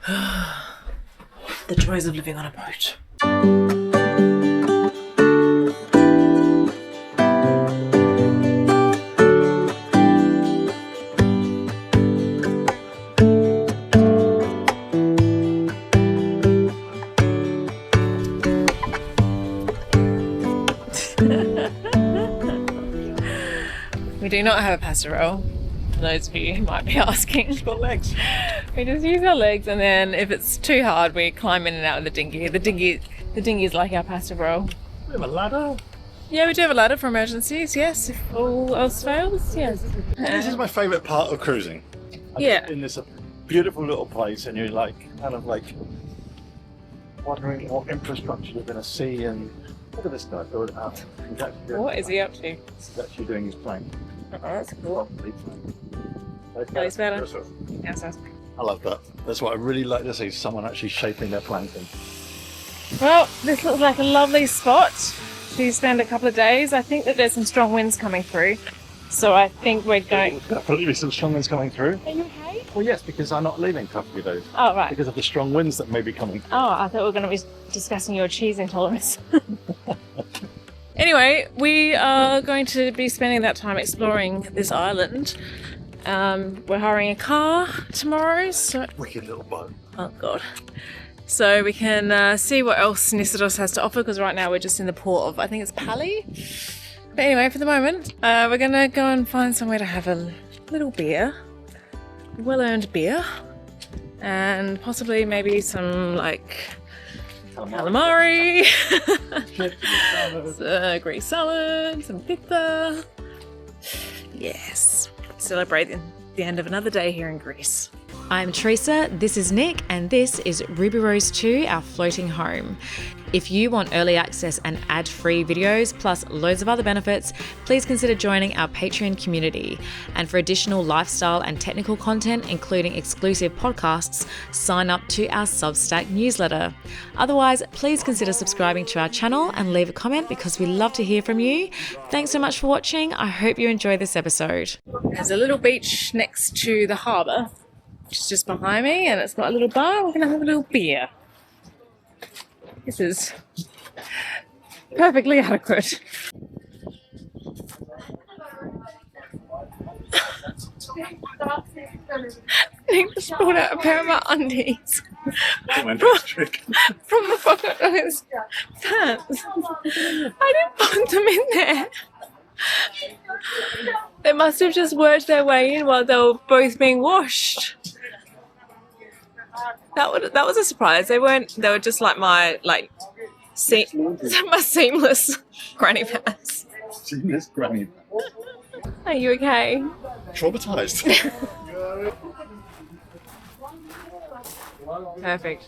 The joys of living on a boat. We do not have a pasta roll. For those of you who might be asking. It's got legs. We just use our legs, and then if it's too hard, we climb in and out of the dinghy. The dinghy is like our pasta roll. We have a ladder. Yeah, we do have a ladder for emergencies. Yes, if all else fails. Yes. This is my favourite part of cruising. Yeah. In this beautiful little place, and you're like kind of like wondering what infrastructure you're going to see. And look at this guy going out. What is he up to? He's actually doing his plane. Oh, that's cool. Okay. He's better. Yes, I love that. That's what I really like to see, someone actually shaping their plankton. well, this looks like a lovely spot to spend a couple of days. I think that there's some strong winds coming through, so I think we're going. Definitely some strong winds coming through. Are you okay? Well, yes, because I'm not leaving for a few days. Oh, right. Because of the strong winds that may be coming. Oh, I thought we were going to be discussing your cheese intolerance. Anyway, we are going to be spending that time exploring this island. We're hiring a car tomorrow, so... Wicked little boat. Oh, God. So we can see what else Nicetos has to offer, because right now we're just in the port of, I think it's Pali. But anyway, for the moment, we're going to go and find somewhere to have a little beer. Well-earned beer. And possibly maybe some, like... calamari, Greek salad, some pizza. Yes, celebrating the end of another day here in Greece. I'm Terysa, this is Nick, and this is Ruby Rose 2, our floating home. If you want early access and ad-free videos, plus loads of other benefits, please consider joining our Patreon community. And for additional lifestyle and technical content, including exclusive podcasts, sign up to our Substack newsletter. Otherwise, please consider subscribing to our channel and leave a comment, because we love to hear from you. Thanks so much for watching. I hope you enjoy this episode. There's a little beach next to the harbour, which is just behind me, and it's got a little bar. We're going to have a little beer. This is perfectly adequate. Nick just brought out a pair of my undies from the pocket of his pants. I didn't put them in there. They must have just worked their way in while they were both being washed. That was a surprise. They were just like my seamless granny pants. Seamless granny. Are you okay? Traumatized. Perfect.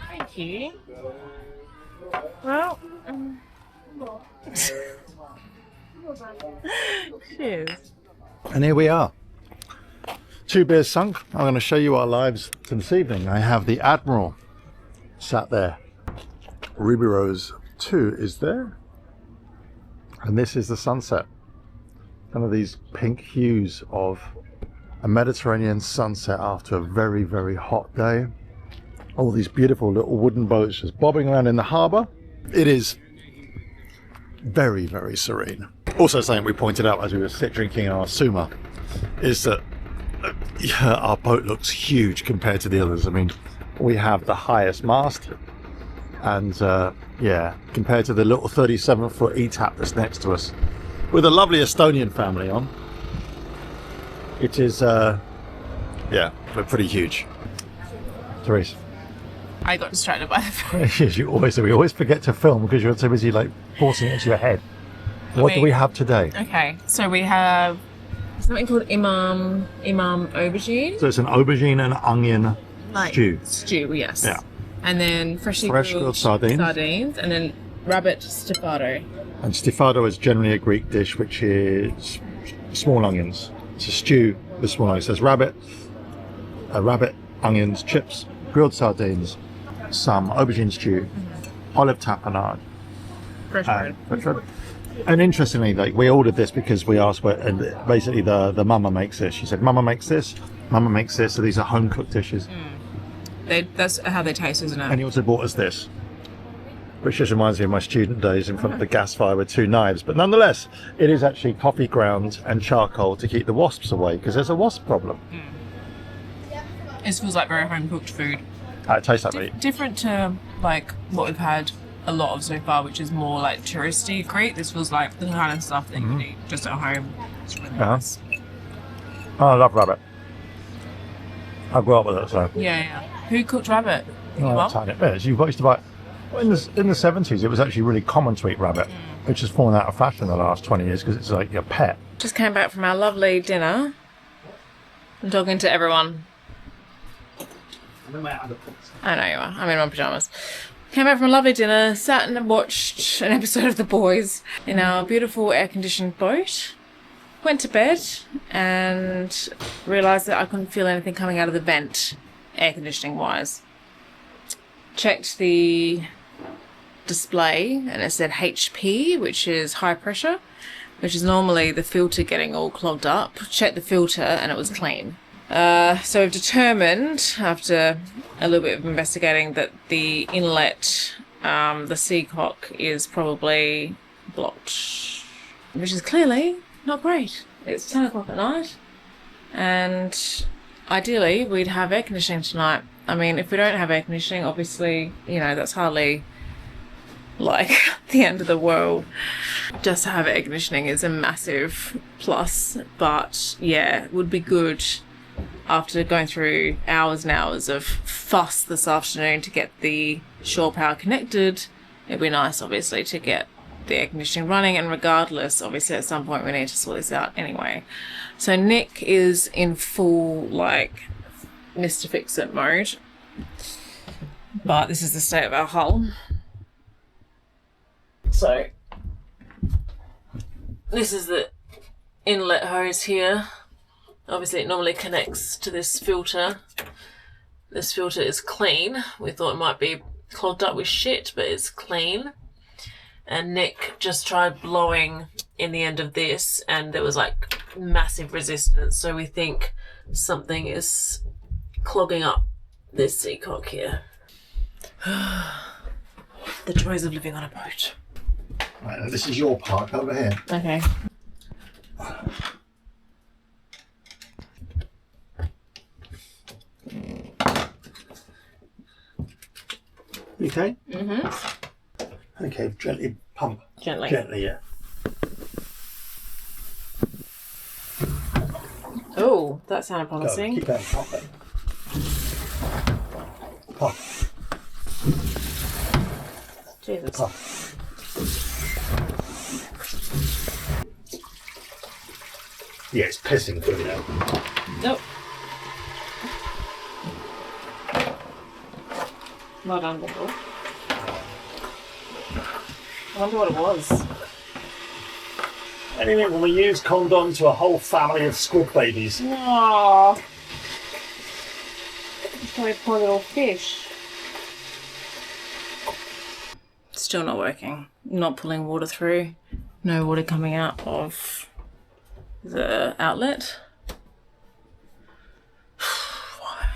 Thank you. Well, cheers. And here we are. 2 beers sunk. I'm going to show you our lives this evening. I have the Admiral sat there. Ruby Rose 2 is there. And this is the sunset. One of these pink hues of a Mediterranean sunset after a very, very hot day. All these beautiful little wooden boats just bobbing around in the harbour. It is very, very serene. Also, something we pointed out as we were drinking our Suma is that our boat looks huge compared to the others. I mean, we have the highest mast, and yeah, compared to the little 37-foot E-tap that's next to us, with a lovely Estonian family on, it is, yeah, we're pretty huge. Terysa. I got distracted by the phone. Yes, you always do. We always forget to film because you're so busy like forcing it into your head. What do we have today? Okay, so we have something called imam aubergine. So it's an aubergine and onion stew. Stew, yes. Yeah. And then fresh grilled sardines. And then rabbit stifado. And stifado is generally a Greek dish, which is small onions. It's a stew with small onions. There's rabbit, onions, chips, grilled sardines, some aubergine stew, olive tapenade, fresh bread. And interestingly, like, we ordered this because we asked where, and basically the mama makes this. She said, "Mama makes this, Mama makes this." So these are home cooked dishes. that's how they taste, isn't it? And he also bought us this, which just reminds me of my student days in front of the gas fire with 2 knives. But nonetheless, it is actually coffee grounds and charcoal to keep the wasps away, because there's a wasp problem. This feels like very home cooked food. It tastes like meat. Different to like what we've had a lot of so far, which is more like touristy Greek. This feels like the kind of stuff that you eat just at home. It's really nice. Oh, I love rabbit. I grew up with it, so. Yeah. Who cooked rabbit? Tiny bits. You used to buy. In the 70s, it was actually really common to eat rabbit, which has fallen out of fashion in the last 20 years because it's like your pet. Just came back from our lovely dinner. I'm talking to everyone. I know you are. I'm in my pajamas. Came back from a lovely dinner, sat and watched an episode of The Boys in our beautiful air-conditioned boat. Went to bed and realised that I couldn't feel anything coming out of the vent, air conditioning wise. Checked the display and it said HP, which is high pressure, which is normally the filter getting all clogged up. Checked the filter and it was clean. So we've determined, after a little bit of investigating, that the inlet, the seacock, is probably blocked, which is clearly not great. It's 10 o'clock at night, and ideally we'd have air conditioning tonight. I mean, if we don't have air conditioning, obviously, you know, that's hardly like the end of the world. Just to have air conditioning is a massive plus, but yeah, it would be good after going through hours and hours of fuss this afternoon to get the shore power connected. It'd be nice, obviously, to get the air conditioning running, and regardless, obviously at some point we need to sort this out anyway. So Nick is in full like Mr. Fix-It mode, but this is the state of our hull. So this is the inlet hose here. Obviously it normally connects to this filter. This filter is clean. We thought it might be clogged up with shit, but it's clean. And Nick just tried blowing in the end of this and there was like massive resistance, so we think something is clogging up this seacock here. The joys of living on a boat. Right, this is your part over here. Okay. Okay? Mm-hmm. Okay, gently pump. Gently. Gently, yeah. Oh, that sounded promising. Go, keep going, pump it. Pump. Jesus. Pump. Yeah, it's pissing through now. Nope. Well done, Bubble. I wonder what it was. Anything when we use condom to a whole family of squid babies. Aww. It's probably a poor little fish. Still not working. Not pulling water through. No water coming out of the outlet. Why?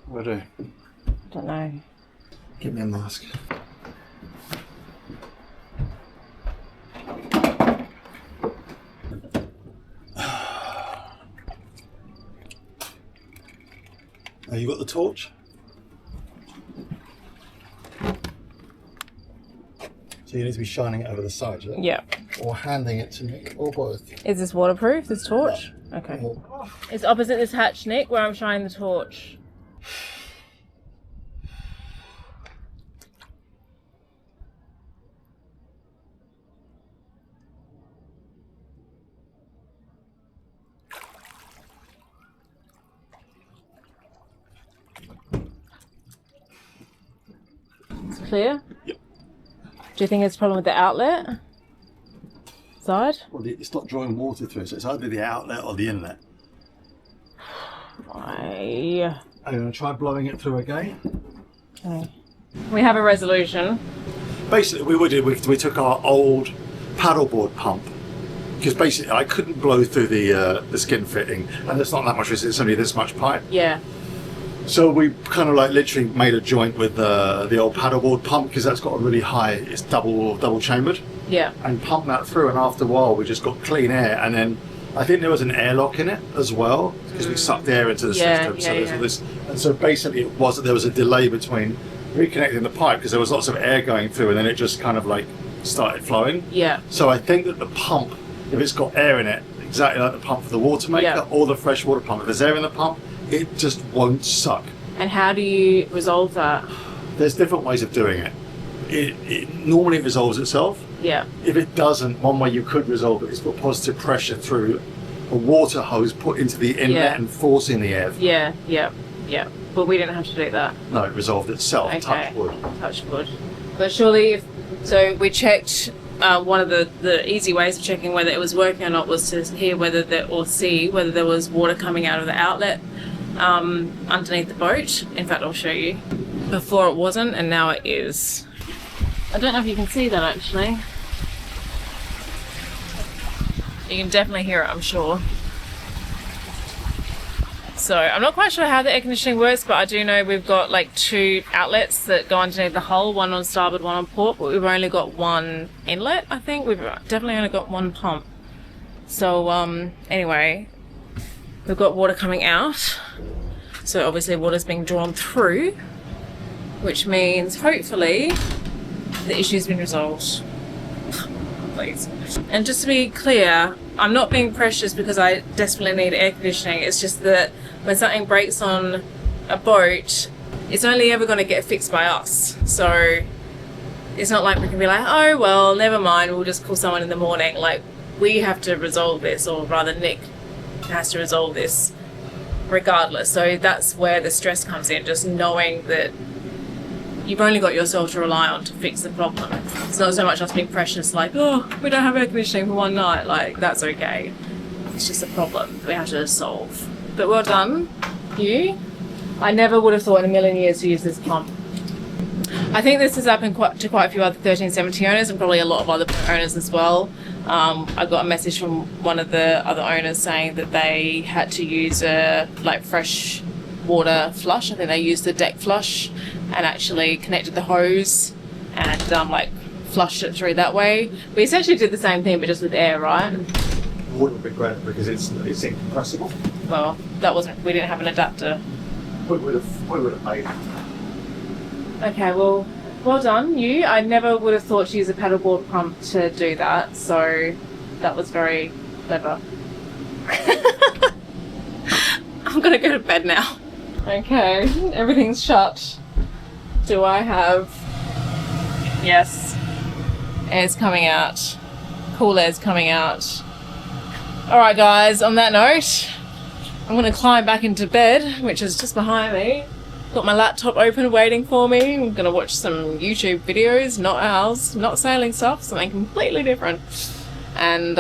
What do? Don't know. Give me a mask. Oh, you got the torch? So you need to be shining it over the side, yeah? Yeah. Or handing it to Nick, or both. Is this waterproof, this torch? No. Okay. Or... It's opposite this hatch, Nick, where I'm shining the torch. It's clear? Yep. Do you think it's a problem with the outlet side? Well, it's not drawing water through, so it's either the outlet or the inlet. Why? I'm going to try blowing it through again. Okay. We have a resolution. Basically, we took our old paddleboard pump, because basically I couldn't blow through the skin fitting, and there's not that much resistance, it's only this much pipe. Yeah. So we kind of like literally made a joint with the old paddleboard pump, because that's got a really high, it's double chambered. Yeah. And pumped that through, and after a while we just got clean air, and then I think there was an airlock in it as well, because we sucked air into the system. So there's all this, and so basically there was a delay between reconnecting the pipe, because there was lots of air going through, and then it just kind of like started flowing. Yeah. So I think that the pump, if it's got air in it, exactly like the pump for the water maker or the freshwater pump, if there's air in the pump, it just won't suck. And how do you resolve that? There's different ways of doing it. It normally resolves itself. Yeah. If it doesn't, one way you could resolve it is put positive pressure through a water hose put into the inlet and forcing the air. Yeah. But we didn't have to do that. No, it resolved itself. Okay. Touch wood. Touch wood. But surely, so we checked. One of the easy ways of checking whether it was working or not was to see whether there was water coming out of the outlet underneath the boat. In fact, I'll show you. Before it wasn't, and now it is. I don't know if you can see that actually. You can definitely hear it, I'm sure. So I'm not quite sure how the air conditioning works, but I do know we've got like 2 outlets that go underneath the hull, one on starboard, one on port, but we've only got 1 inlet, I think. We've definitely only got 1 pump. So anyway, we've got water coming out. So obviously water's being drawn through, which means hopefully the issue's been resolved. Please. And just to be clear, I'm not being precious because I desperately need air conditioning. It's just that when something breaks on a boat, it's only ever going to get fixed by us. So it's not like we can be like, oh, well, never mind, we'll just call someone in the morning. Like, we have to resolve this, or rather Nick has to resolve this regardless. So that's where the stress comes in, just knowing that you've only got yourself to rely on to fix the problem. It's not so much us being precious, like, oh, we don't have air conditioning for one night. Like, that's okay. It's just a problem that we have to solve. But well done, you. I never would have thought in a million years to use this pump. I think this has happened to quite a few other 1370 owners, and probably a lot of other owners as well. I got a message from one of the other owners saying that they had to use a fresh water flush. I think they used the deck flush and actually connected the hose and flushed it through that way. We essentially did the same thing, but just with air, right? Water would be great because it's incompressible. Well, we didn't have an adapter. We would have made it. Okay, well done, you. I never would have thought to use a paddleboard pump to do that, so that was very clever. I'm gonna go to bed now. Okay, everything's shut. Do I have... Yes. Air's coming out. Cool air's coming out. Alright guys, on that note, I'm gonna climb back into bed, which is just behind me. Got my laptop open waiting for me. I'm gonna watch some YouTube videos, not ours, not sailing stuff, something completely different. And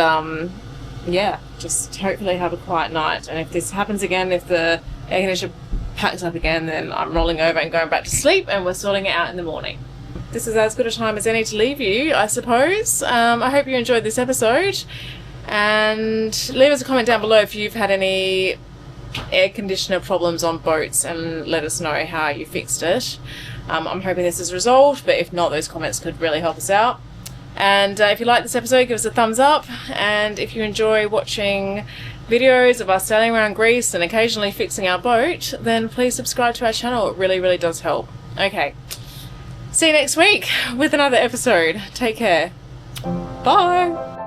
yeah, just hopefully have a quiet night. And if this happens again, if the air conditioner packs up again, then I'm rolling over and going back to sleep, and we're sorting it out in the morning. This is as good a time as any to leave you, I suppose. I hope you enjoyed this episode, and leave us a comment down below if you've had any air conditioner problems on boats, and let us know how you fixed it. I'm hoping this is resolved, but if not, those comments could really help us out. And if you like this episode, give us a thumbs up, and if you enjoy watching videos of us sailing around Greece and occasionally fixing our boat, then please subscribe to our channel. It really, really does help. Okay, see you next week with another episode. Take care. Bye.